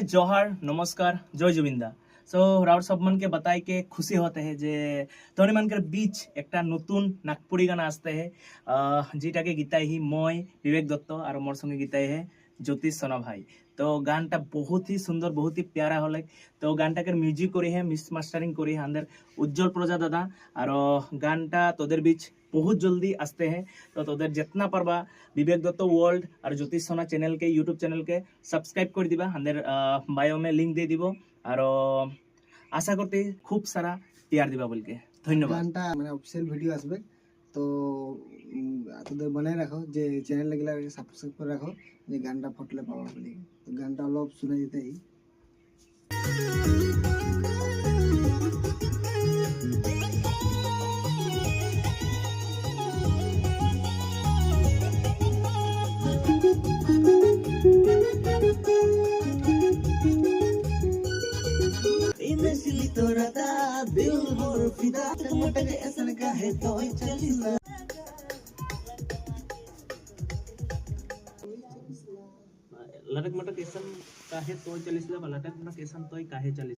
जोहार नमस्कार जय जुबिंदा। सो राउर सब मन के बताई के खुशी होते हैं जे तोरी मन के बीच एक नतून नागपुरी गाना आसते है जेटा के गीताई ही मय विवेक दत्त और मोर संगे गीताई है ज्योतिष सोना भाई। तो गानटा बहुत ही सुंदर बहुत ही प्यारा हल। तो गानटा के म्यूजिक करी है मिक्स मास्टारिंग करी है अंदर उज्जवल प्रजा दादा और गानटा तोदेर बीच बहुत जल्दी आसते हैं। तो तोदेर जितना पारबा विवेक दत्त वर्ल्ड और ज्योतिष सोना चैनल के यूट्यूब चैनल के सब्सक्राइब कर दिबा अंदर बायो में लिंक दे दिबो और आशा करते खूब सारा प्यार दिबा बोल के धन्यवाद। गानटा মানে অফিশিয়াল ভিডিও আসবে তো তোদের বানাই রাখো যে চ্যানেল লাগলে সাবস্ক্রাইব করে রাখো যে গানটা ফটলে পাওয়া বলি তো গানটা অলপ শুনে দিতেই दिल भर फिदा मटक ऐसा काहे तो चलिसा लटक मटक ऐसा काहे तो चलिस लटक मटक ऐसा तो काहे चलिस।